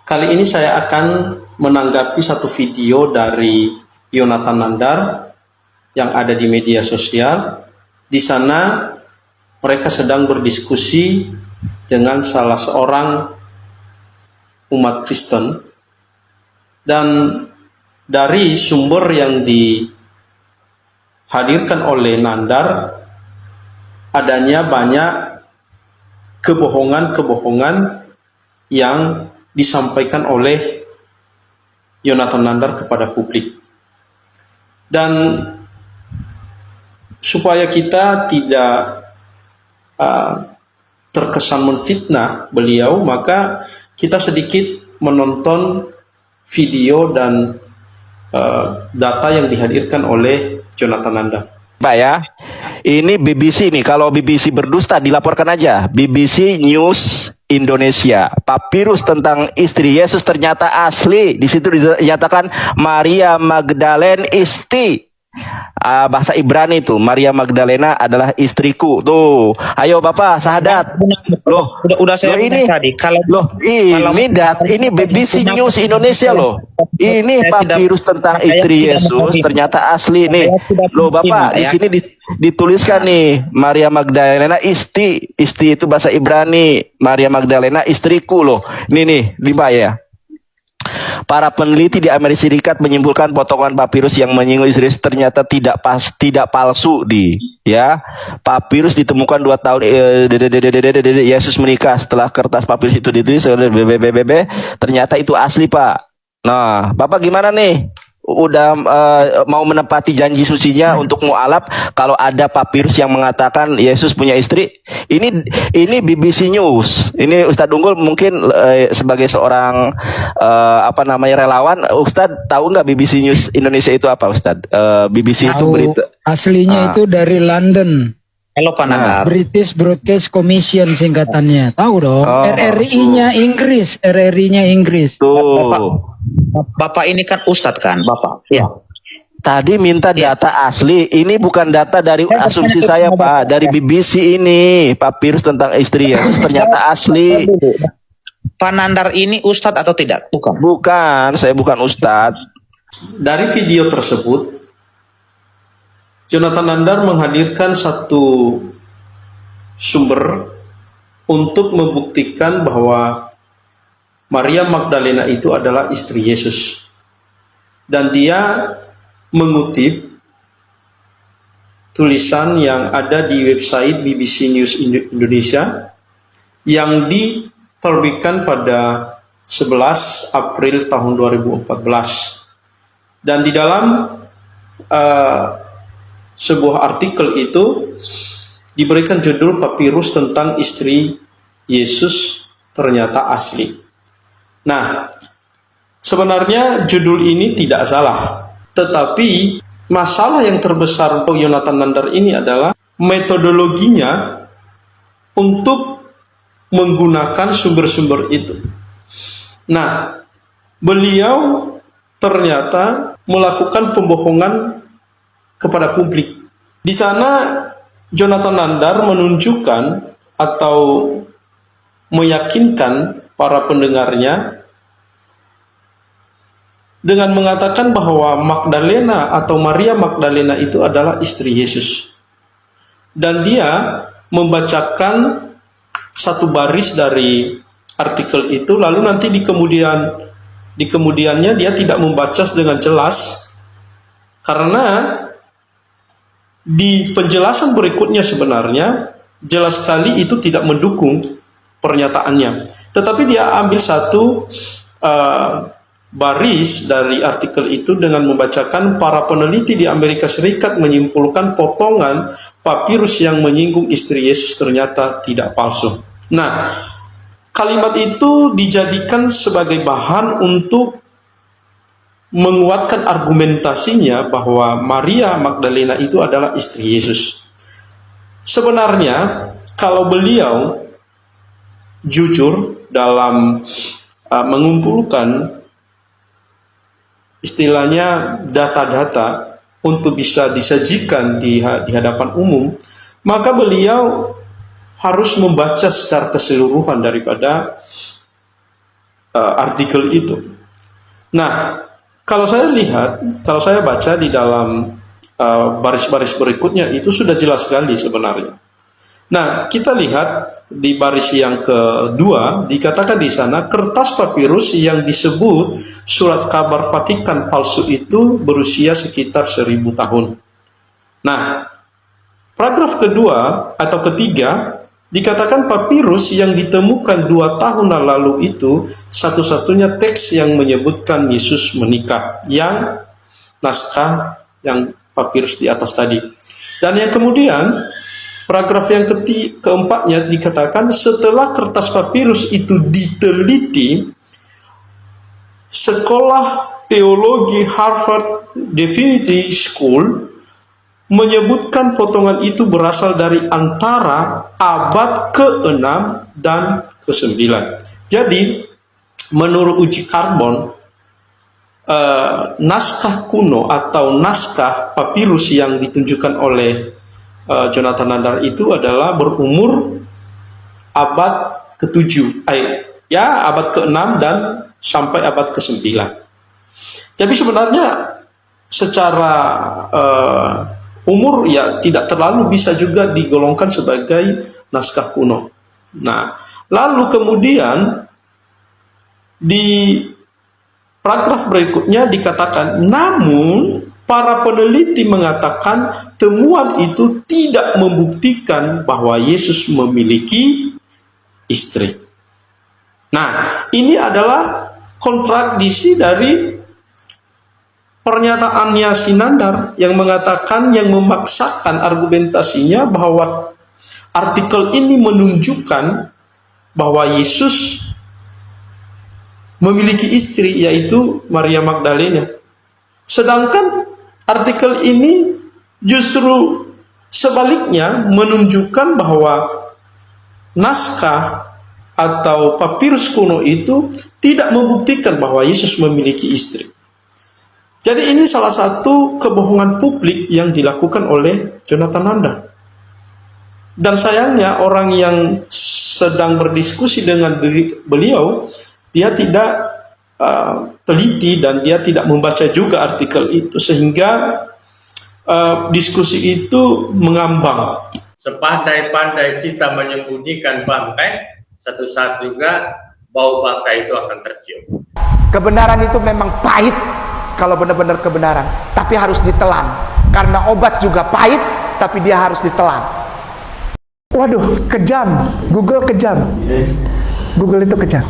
Kali ini saya akan menanggapi satu video dari Yonathan Nandar yang ada di media sosial. Di sana mereka sedang berdiskusi dengan salah seorang umat Kristen, dan dari sumber yang dihadirkan oleh Nandar adanya banyak kebohongan-kebohongan yang disampaikan oleh Yonathan Nandar kepada publik. Dan supaya kita tidak terkesan menfitnah beliau, maka kita sedikit menonton video dan data yang dihadirkan oleh Yonathan Nandar. Pak ya, ini BBC nih. Kalau BBC berdusta dilaporkan aja. BBC News Indonesia. Papirus tentang istri Yesus ternyata asli. Di situ dinyatakan Maria Magdalena isti. Bahasa Ibrani itu Maria Magdalena adalah istriku. Tuh, ayo Bapak sahadat. Loh, udah saya ini tadi. Ini BBC News Indonesia loh. Ini papirus tentang istri Yesus ternyata asli nih. Loh Bapak, di sini dituliskan nih Maria Magdalena isti. Isti itu bahasa Ibrani. Maria Magdalena istriku loh. Ini nih, Pak ya. Para peneliti di Amerika Serikat menyimpulkan potongan papirus yang menyinggung istri ternyata tidak palsu ya. Papirus ditemukan 2 tahun Yesus menikah. Setelah kertas papirus itu ditulis ternyata itu asli, Pak. Nah, Bapak gimana nih? Udah mau menepati janji sucinya untuk mualaf kalau ada papirus yang mengatakan Yesus punya istri? Ini BBC News. Ini Ustadz Unggul mungkin sebagai seorang relawan, Ustadz tahu nggak BBC News Indonesia itu apa, Ustadz? BBC itu berita aslinya itu dari London. Halo Pak Nandar. British Broadcast Commission singkatannya. Tahu dong? RRI-nya Inggris, RRI-nya Inggris. Tuh. Bapak ini kan Ustadz kan, Bapak? Ya. Tadi minta data asli. Ini bukan data dari asumsi saya, Pak. Dari BBC ini, papirus tentang istri Yesus ternyata asli. Pak Nandar ini Ustadz atau tidak? Bukan. Bukan, saya bukan Ustadz. Dari video tersebut, Yonathan Nandar menghadirkan satu sumber untuk membuktikan bahwa Maria Magdalena itu adalah istri Yesus. Dan dia mengutip tulisan yang ada di website BBC News Indonesia yang diterbitkan pada 11 April tahun 2014. Dan di dalam sebuah artikel itu diberikan judul papirus tentang istri Yesus ternyata asli. Nah, sebenarnya judul ini tidak salah, tetapi masalah yang terbesar untuk Yonathan Nandar ini adalah metodologinya untuk menggunakan sumber-sumber itu. Nah, beliau ternyata melakukan pembohongan kepada publik. Di sana Yonathan Nandar menunjukkan atau meyakinkan para pendengarnya dengan mengatakan bahwa Magdalena atau Maria Magdalena itu adalah istri Yesus. Dan dia membacakan satu baris dari artikel itu, lalu nanti di kemudiannya dia tidak membaca dengan jelas, karena di penjelasan berikutnya sebenarnya jelas sekali itu tidak mendukung pernyataannya. Tetapi dia ambil satu baris dari artikel itu dengan membacakan para peneliti di Amerika Serikat menyimpulkan potongan papirus yang menyinggung istri Yesus ternyata tidak palsu. Nah, kalimat itu dijadikan sebagai bahan untuk menguatkan argumentasinya bahwa Maria Magdalena itu adalah istri Yesus. Sebenarnya kalau beliau jujur dalam mengumpulkan istilahnya data-data untuk bisa disajikan di hadapan umum, maka beliau harus membaca secara keseluruhan daripada artikel itu. Nah, kalau saya lihat, kalau saya baca di dalam baris-baris berikutnya itu sudah jelas sekali sebenarnya. Nah, kita lihat di baris yang kedua, dikatakan di sana kertas papirus yang disebut surat kabar Vatikan palsu itu berusia sekitar 1000 tahun. Nah, paragraf kedua atau ketiga dikatakan papirus yang ditemukan 2 tahun lalu itu satu-satunya teks yang menyebutkan Yesus menikah, yang naskah yang papirus di atas tadi. Dan yang kemudian paragraf yang keempatnya dikatakan setelah kertas papirus itu diteliti, sekolah teologi Harvard Divinity School menyebutkan potongan itu berasal dari antara abad ke-6 dan ke-9. Jadi, menurut uji karbon, naskah kuno atau naskah papirus yang ditunjukkan oleh Jonathan Nandar itu adalah berumur abad ke-7, abad ke-6 dan sampai abad ke-9. Jadi sebenarnya secara umur ya tidak terlalu bisa juga digolongkan sebagai naskah kuno. Nah, lalu kemudian di paragraf berikutnya dikatakan, namun para peneliti mengatakan temuan itu tidak membuktikan bahwa Yesus memiliki istri. Nah, ini adalah kontradiksi dari pernyataannya Sinandar yang mengatakan, yang memaksakan argumentasinya bahwa artikel ini menunjukkan bahwa Yesus memiliki istri, yaitu Maria Magdalena. Sedangkan artikel ini justru sebaliknya menunjukkan bahwa naskah atau papirus kuno itu tidak membuktikan bahwa Yesus memiliki istri. Jadi ini salah satu kebohongan publik yang dilakukan oleh Jonathan Nandar. Dan sayangnya orang yang sedang berdiskusi dengan beliau, dia tidak teliti dan dia tidak membaca juga artikel itu, sehingga diskusi itu mengambang. Sepandai-pandai kita menyembunyikan bangkai, satu saat juga bau bangkai itu akan tercium. Kebenaran itu memang pahit kalau benar-benar kebenaran, tapi harus ditelan. Karena obat juga pahit, tapi dia harus ditelan. Waduh, kejam. Google kejam. Google itu kejam.